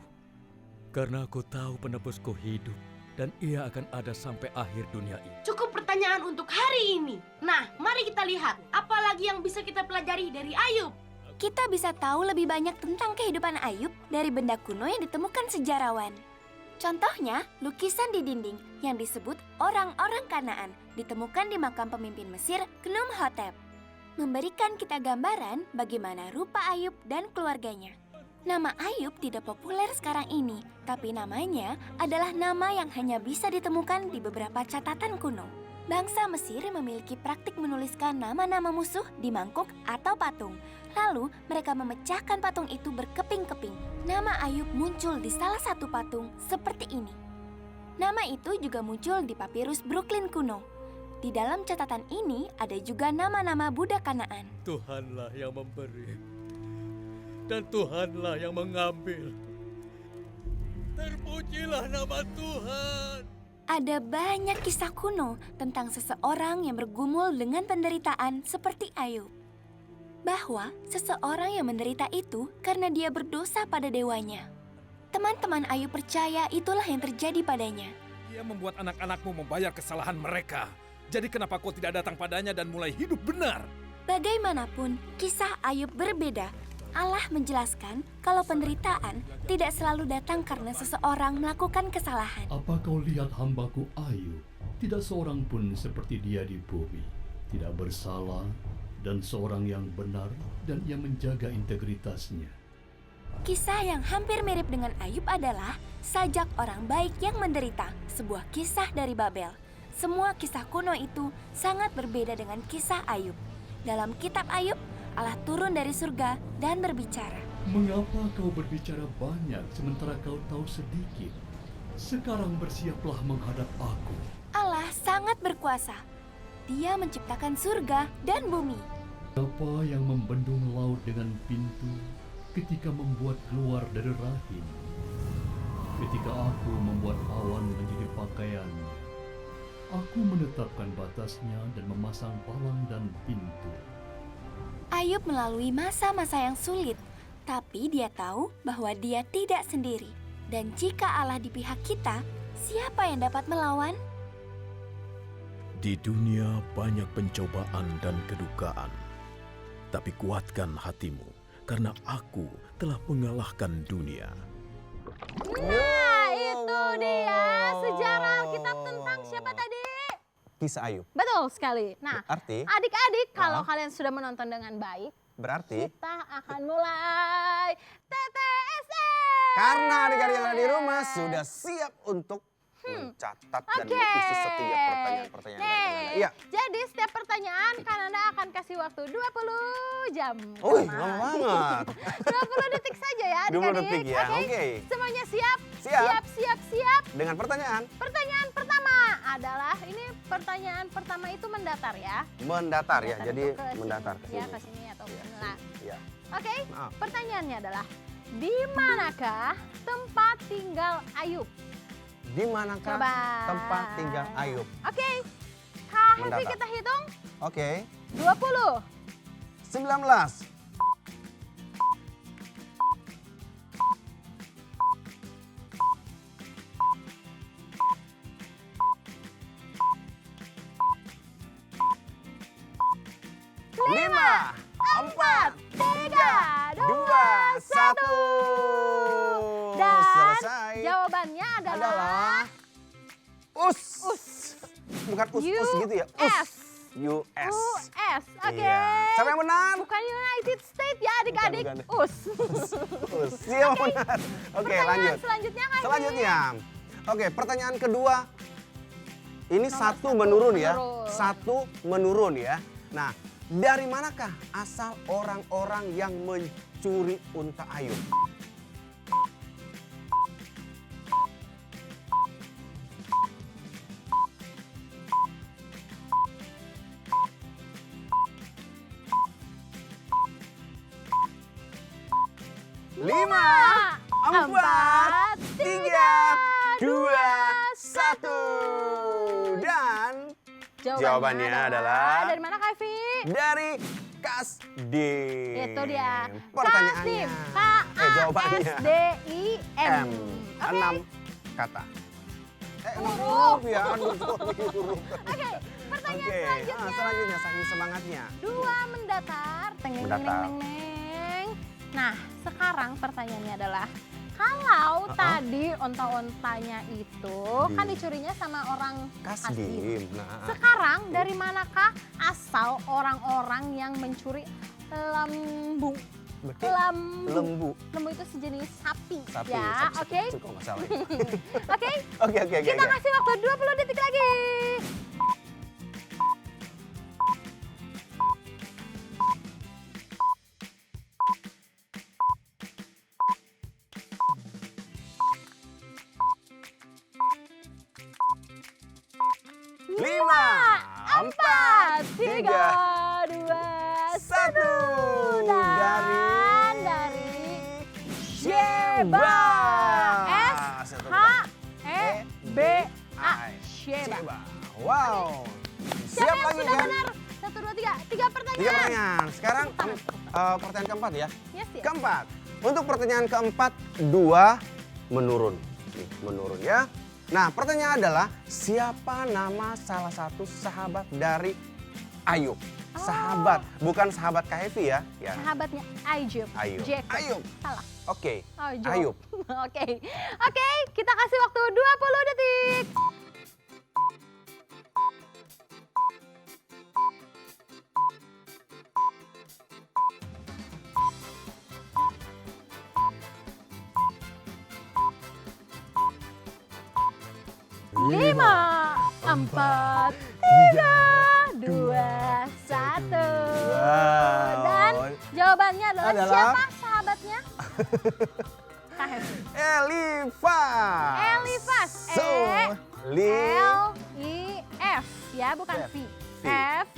Karena aku tahu penebusku hidup dan ia akan ada sampai akhir dunia ini. Cukup pertanyaan untuk hari ini. Nah, mari kita lihat apa lagi yang bisa kita pelajari dari Ayub. Kita bisa tahu lebih banyak tentang kehidupan Ayub dari benda kuno yang ditemukan sejarawan. Contohnya, lukisan di dinding yang disebut orang-orang Kanaan ditemukan di makam pemimpin Mesir, Khnumhotep. Memberikan kita gambaran bagaimana rupa Ayub dan keluarganya. Nama Ayub tidak populer sekarang ini, tapi namanya adalah nama yang hanya bisa ditemukan di beberapa catatan kuno. Bangsa Mesir memiliki praktik menuliskan nama-nama musuh di mangkuk atau patung. Lalu mereka memecahkan patung itu berkeping-keping. Nama Ayub muncul di salah satu patung seperti ini. Nama itu juga muncul di papirus Brooklyn kuno. Di dalam catatan ini ada juga nama-nama budak Kanaan. Tuhanlah yang memberi dan Tuhanlah yang mengambil. Terpujilah nama Tuhan. Ada banyak kisah kuno tentang seseorang yang bergumul dengan penderitaan seperti Ayub. Bahwa seseorang yang menderita itu karena dia berdosa pada dewanya. Teman-teman Ayub percaya itulah yang terjadi padanya. Dia membuat anak-anakmu membayar kesalahan mereka. Jadi kenapa kau tidak datang padanya dan mulai hidup benar? Bagaimanapun, kisah Ayub berbeda. Allah menjelaskan kalau penderitaan tidak selalu datang karena seseorang melakukan kesalahan. Apa kau lihat hambaku Ayub? Tidak seorang pun seperti dia di bumi. Tidak bersalah dan seorang yang benar dan ia menjaga integritasnya. Kisah yang hampir mirip dengan Ayub adalah sajak orang baik yang menderita, sebuah kisah dari Babel. Semua kisah kuno itu sangat berbeda dengan kisah Ayub. Dalam kitab Ayub, Allah turun dari surga dan berbicara. Mengapa kau berbicara banyak sementara kau tahu sedikit? Sekarang bersiaplah menghadap aku. Allah sangat berkuasa. Dia menciptakan surga dan bumi. Apa yang membendung laut dengan pintu ketika membuat keluar dari rahim? ketika aku membuat awan menjadi pakaiannya. Aku menetapkan batasnya dan memasang palang dan pintu. Ayub melalui masa-masa yang sulit, tapi dia tahu bahwa dia tidak sendiri. Dan jika Allah di pihak kita, siapa yang dapat melawan? Di dunia banyak pencobaan dan kedukaan. Tapi kuatkan hatimu, karena aku telah mengalahkan dunia. Nah, itu dia sejarah Alkitab tentang siapa tadi? Kisah Ayub. Betul sekali. Nah, Berarti? adik-adik kalau kalian sudah menonton dengan baik, Berarti? kita akan mulai TTSE. Karena adik-adik yang ada di rumah sudah siap untuk mencatat dan mengisi setiap pertanyaan-pertanyaan. Nih, Iya. jadi setiap pertanyaan Kananda akan kasih waktu 20 jam. Wih, lama banget. 20 detik saja ya 20 adik-adik. detik ya, oke. Semuanya siap? Siap. Siap. Dengan pertanyaan? Pertanyaan pertama adalah, ini pertanyaan pertama itu mendatar ya. Mendatar ya, jadi itu ke mendatar sini, ke sini. Ya, ke sini atau ke sana. Iya. Oke, Maaf. pertanyaannya adalah, di manakah tempat tinggal Ayub? Di manakah Coba. tempat tinggal Ayub? Oke, Kak Hevi Mendatar. kita hitung. Oke. 20. 19. Lima, 4, 3, 2, 1. Dan Selesai. jawabannya adalah Us. Bukan us gitu ya. US. US. US, oke. Iya. Siapa yang benar? Bukan United States ya adik-adik. Bukan. US. Us. Siapa benar? Oke, Pertanyaan lanjut. selanjutnya Kak Hevi. Selanjutnya. Oke, pertanyaan kedua. Ini Nomor satu satu menurun ya. menurun. Satu menurun ya. Nah, dari manakah asal orang-orang yang mencuri unta Ayub? Lima, 4, 3, 2, 1. Dan jawabannya adalah dari mana Kak Hevi? dari Kasdim. Itu dia. Pertanyaannya. Jawabannya. Kasdim. 6 kata. Huruf. Ya, huruf. Oke, pertanyaan Oke, selanjutnya. selanjutnya saking semangatnya. 2 mendatar. Teng, neng, Mendatar. neng, neng, neng. Nah, sekarang pertanyaannya adalah, kalau tadi onta-ontanya itu kan dicurinya sama orang Kasdim. Nah, Sekarang dari manakah asal orang-orang yang mencuri lembu? berarti Lembu. lembu. Lembu itu sejenis sapi, Sapi, ya, sapi, oke? sapi, kok nggak salah. Oke? Oke. Kita kasih waktu 20 detik lagi. Lima, 4, 3, 2, 1. dari Sheba. S-H-E-B-A. Sheba. Wow. Siapa yang lagi sudah kan? benar? 1, 2, 3. 3 pertanyaan. 3 pertanyaan. Sekarang pertanyaan keempat ya. Yes, yes. Keempat. Untuk pertanyaan keempat 2 menurun. Nih, menurun ya. Nah, pertanyaan adalah siapa nama salah satu sahabat dari Ayub? Sahabat, bukan sahabat Kak Hevi ya. Sahabatnya Ayub. Ayub. Jacob. Ayub. Salah. Oke. Ayub. Ayub. Oke. Oke, kita kasih waktu 20 detik. Lima, 4, 3, 2, 1. Dan jawabannya adalah siapa sahabatnya? Kak Hevi. Elifas. Elifas. L-I-F ya, bukan V. F-A-S.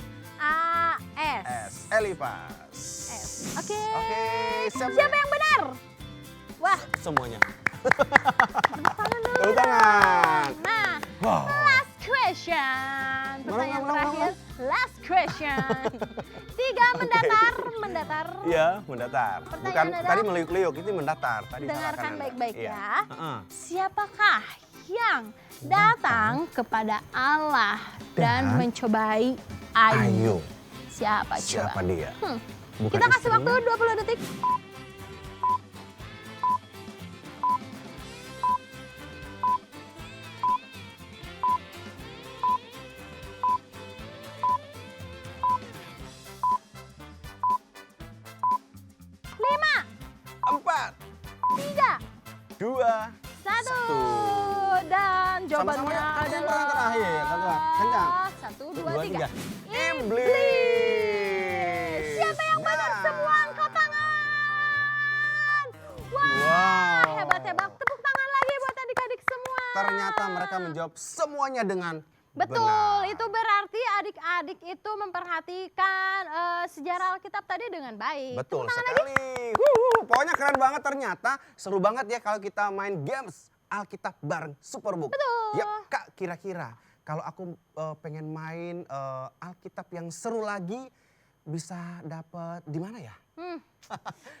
Elifas. Oke. Oke, Siapa yang benar? Wah, semuanya. Wow. Last question. Pertanyaan terakhir. Last question. 3 mendatar. Iya, mendatar. Bukan Pertanyaan adalah- tadi meliuk-liuk, itu mendatar. Tadi Dengarkan salahkan Anda. baik-baik Iya. ya. Heeh. Siapakah yang datang kepada Allah dan mencobai Ayub? Siapa coba? Siapa dia? Bukan Kita kasih istrinya? waktu 20 detik. Lima, 4, 3, 2, 1. Dan jawabannya Sama-sama ya, adalah yang terakhir. Kencang. 1, 2, 3. Iblis. Siapa yang benar? Semua angkat tangan. Wah, hebat-hebat. Tepuk tangan lagi buat adik-adik semua. Ternyata mereka menjawab semuanya dengan Betul, benar. itu berarti adik-adik itu memperhatikan sejarah Alkitab tadi dengan baik. Betul Tepuk tangan sekali. Pokoknya keren banget ternyata. Seru banget ya kalau kita main games Alkitab bareng Superbook. Betul. Yap, Kak, kira-kira kalau aku pengen main Alkitab yang seru lagi bisa dapat di mana ya?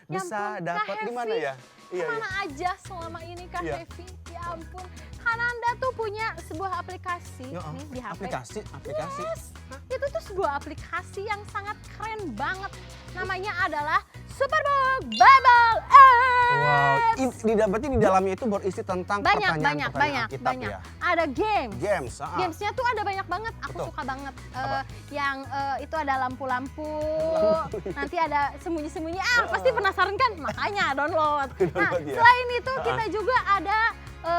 Bisa dapat di mana ya? Iya, Kemana aja selama ini Kak Iya. Hevi? Ya ampun. Kananda tuh punya sebuah aplikasi Ya, nih di HP. aplikasi. Yes. Itu tuh sebuah aplikasi yang sangat keren banget. Namanya adalah Superbook Bible Apps. Wow, berarti di dalamnya itu berisi tentang Banyak. pertanyaan Alkitab ya? Ada games. Games, Gamesnya tuh ada banyak banget. Aku Betul. suka banget. Yang itu ada lampu-lampu. Nanti ada sembunyi-sembunyi. Pasti penasaran kan? Makanya download. Nah, Download ya. selain itu kita juga ada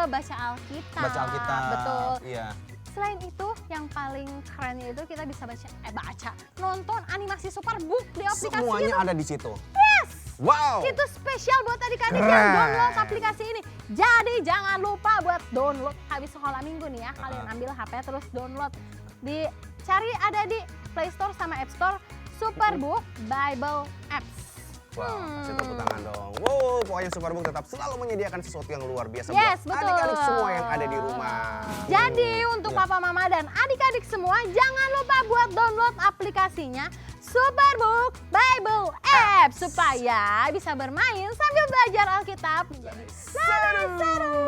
baca Alkitab. Baca Alkitab. Betul. Iya. Selain itu, yang paling kerennya itu kita bisa nonton animasi Superbook di aplikasi Semuanya itu. ada di situ. Yes. Wow. Itu spesial buat adik-adik Keren. yang download aplikasi ini. Jadi jangan lupa buat download habis sekolah minggu nih ya. Kalian ambil HP terus download. Dicari ada di Play Store sama App Store Superbook Bible Apps. Wow, kasih tepuk tangan dong. Wow, pokoknya Superbook tetap selalu menyediakan sesuatu yang luar biasa Yes, buat betul. adik-adik semua yang ada di rumah. Jadi untuk Iya. papa mama dan adik-adik semua jangan lupa buat download aplikasinya Superbook Bible App supaya bisa bermain sambil belajar Alkitab menjadi seru-seru.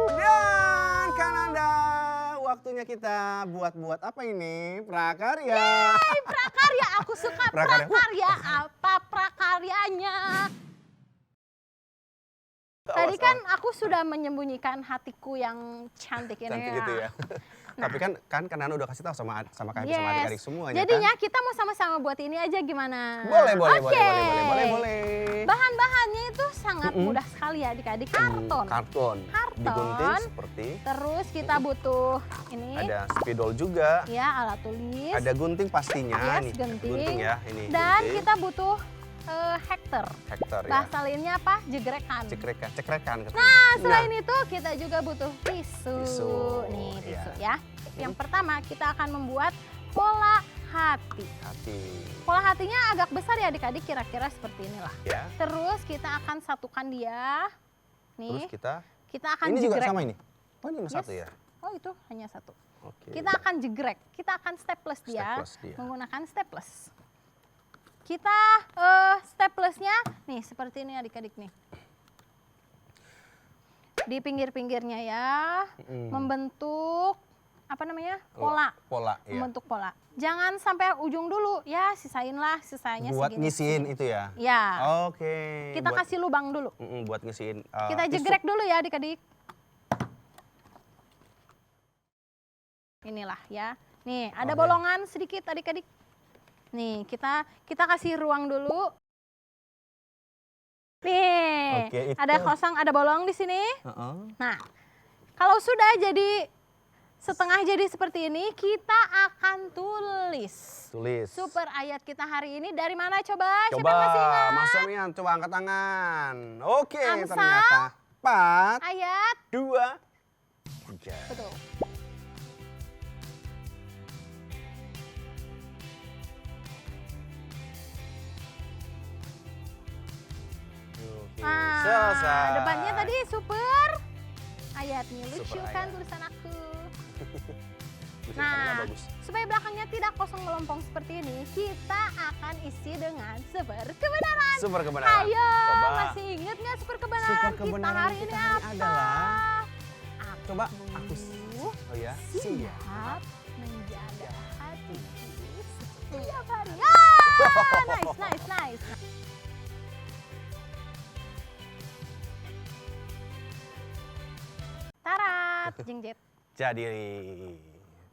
Dan Kananda, waktunya kita buat apa ini? Prakarya. Yeay, prakarya. Aku suka Prakarya. prakarya. Apa prakaryanya? Tadi kan aku sudah menyembunyikan hatiku yang cantik ini. Cantik gitu ya. Tapi kan Kananda udah kasih tahu sama Kak Hevi sama Yes. adik-adik semuanya Jadinya kan? kita mau sama-sama buat ini aja gimana? Boleh. Oke. Boleh. Bahan-bahannya itu sangat mudah sekali ya adik-adik. Karton. Karton. Digunting seperti. Terus kita butuh ini. Ada spidol juga. Ya, alat tulis. Ada gunting pastinya. Yes, nih. gunting. Gunting ya, ini. Dan gunting. kita butuh hektar. Hektar ya. Bahasa lainnya apa? Jegrekan. Cekrekan. Nah, selain itu kita juga butuh tisu. Tisu, Nih, tisu iya. ya. Yang pertama kita akan membuat pola hati. Pola hatinya agak besar ya adik-adik, kira-kira seperti inilah. Ya. Terus kita akan satukan dia. Nih. Terus kita akan ini juga jegrek. sama ini. Oh, ini Yes. satu ya. Oh, itu hanya satu. Oke. Kita akan jegrek. Kita akan staples dia, Staples dia. menggunakan staples. Kita staplesnya nih seperti ini adik-adik nih. Di pinggir-pinggirnya ya, membentuk apa namanya? Pola. Pola, ya. Membentuk pola. Jangan sampai ujung dulu, ya sisainlah sisanya Buat segini. ngisiin itu ya? Ya. Oke. Kita buat- kasih lubang dulu. buat ngisiin. Kita tisu. jegrek dulu ya adik-adik. Inilah ya. Nih, ada bolongan sedikit adik-adik. Nih, kita kasih ruang dulu. Nih, Oke, itu. ada kosong, ada bolong di sini. Heeh. Nah, kalau sudah jadi setengah jadi seperti ini, kita akan tulis. Super ayat kita hari ini dari mana coba? Siapa Coba, yang masih ingat? Mas Samian, coba angkat tangan. Oke, Amsal. ternyata 4, Ayat 2, 3. betul. Oke, Nah, selesai. depannya tadi super ayatnya. Lucu Super kan ayat. tulisan aku. Tulisan Nah, kamunya bagus. supaya belakangnya tidak kosong melompong seperti ini, kita akan isi dengan super kebenaran. Super kebenaran. Ayo, Coba. masih ingat nggak super kebenaran, Super kebenaran kita hari ini kita hari apa? adalah- Coba aku. Oh ya, Siap menjaga hatiku setiap hari. Ah, nice. Tarat, jengjet. Jadi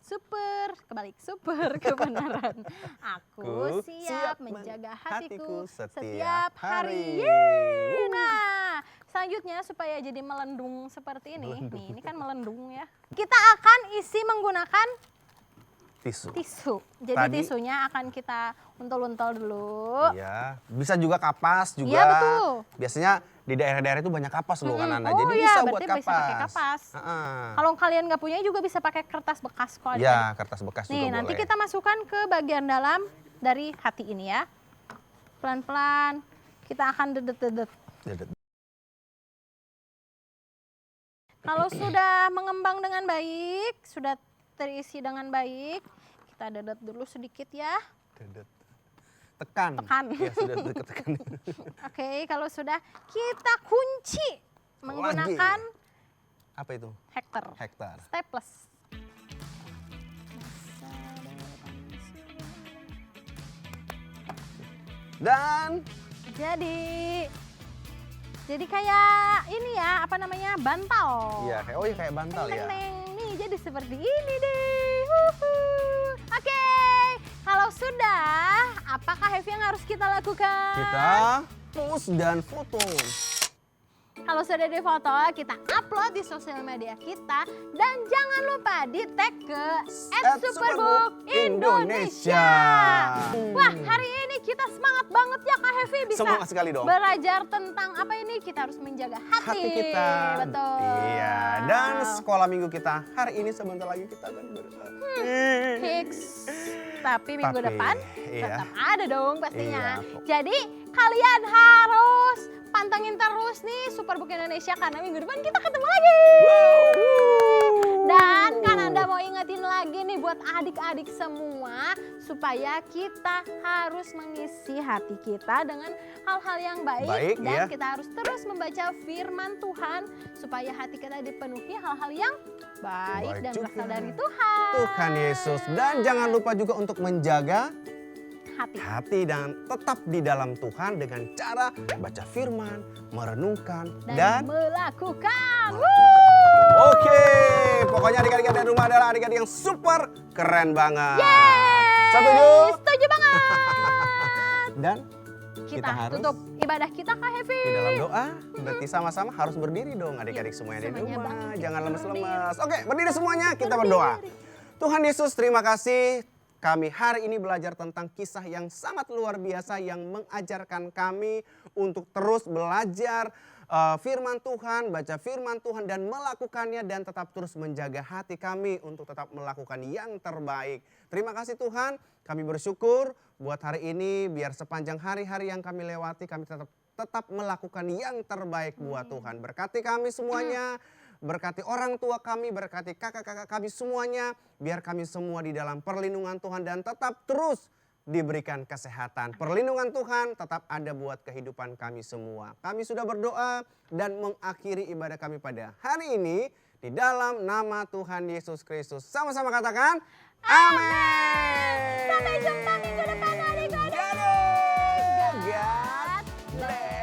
Super, kebalik, super kebenaran. Aku Ku siap siap menjaga hatiku hatiku setiap setiap hari. hari. Yeay. Nah, selanjutnya supaya jadi melendung seperti ini. Melendung. Nih, ini kan melendung ya. Kita akan isi menggunakan tisu. Jadi Tadi- tisunya akan kita untul-untul dulu. ya, bisa juga kapas juga. Iya, betul. Biasanya di daerah-daerah itu banyak kapas loh kan Anda. Oh Jadi iya, bisa buat berarti kapas. bisa pakai kapas. Heeh. Kalau kalian nggak punya juga bisa pakai kertas bekas kok. Ya, kertas bekas Nih, juga nanti boleh. kita masukkan ke bagian dalam dari hati ini ya. Pelan-pelan kita akan dedet-dedet. Dedet. Kalau sudah mengembang dengan baik, sudah terisi dengan baik, kita dedet dulu sedikit ya. Dedet. Tekan. Ya, sudah tekan. Oke, kalau sudah kita kunci menggunakan Apa itu? hektar. Hektar. Staples. Dan jadi kayak ini ya, apa namanya, bantal. iya, kayak bantal ya. Neng, nih jadi seperti ini deh. Oke, kalau sudah, apakah Heavy yang harus kita lakukan? Kita post dan foto. Kalau sudah difoto, kita upload di sosial media kita. Dan jangan lupa di tag ke @superbook Indonesia. Wah, hari ini kita semangat banget ya Kak Heavy, bisa Semangat sekali dong. belajar tentang apa ini, kita harus menjaga hati. Hati kita. Betul. Iya, dan sekolah minggu kita hari ini sebentar lagi kita akan Fix. Tapi minggu Tapi, depan iya. tetap ada dong pastinya. Iya. Jadi kalian harus pantengin terus nih Superbook Indonesia karena minggu depan kita ketemu lagi. Dan kan Anda mau ingetin lagi nih buat adik-adik semua supaya kita harus mengisi hati kita dengan hal-hal yang baik, dan ya. kita harus terus membaca firman Tuhan supaya hati kita dipenuhi hal-hal yang baik dan juga. berasal dari Tuhan. Tuhan Yesus. Dan jangan lupa juga untuk menjaga hati dan tetap di dalam Tuhan dengan cara baca firman, merenungkan, dan dan melakukan. Oke, pokoknya adik-adik dari rumah adalah adik-adik yang super keren banget. Setuju? Setuju banget. Dan Kita harus tutup ibadah kita Kak Heavy. di dalam doa, berarti sama-sama harus berdiri dong adik-adik semuanya di semuanya rumah. bangkit, Jangan lemes-lemes. Oke, berdiri semuanya, kita berdoa. Tuhan Yesus, terima kasih. Kami hari ini belajar tentang kisah yang sangat luar biasa yang mengajarkan kami untuk terus belajar firman Tuhan, baca firman Tuhan dan melakukannya dan tetap terus menjaga hati kami untuk tetap melakukan yang terbaik. Terima kasih Tuhan, kami bersyukur buat hari ini biar sepanjang hari-hari yang kami lewati kami tetap melakukan yang terbaik buat Tuhan. Berkati kami semuanya. Berkati orang tua kami, berkati kakak-kakak kami semuanya. Biar kami semua di dalam perlindungan Tuhan dan tetap terus diberikan kesehatan. Perlindungan Tuhan tetap ada buat kehidupan kami semua. Kami sudah berdoa dan mengakhiri ibadah kami pada hari ini. Di dalam nama Tuhan Yesus Kristus. Sama-sama katakan, amin. Sampai jumpa minggu depan adik-adik. God bless.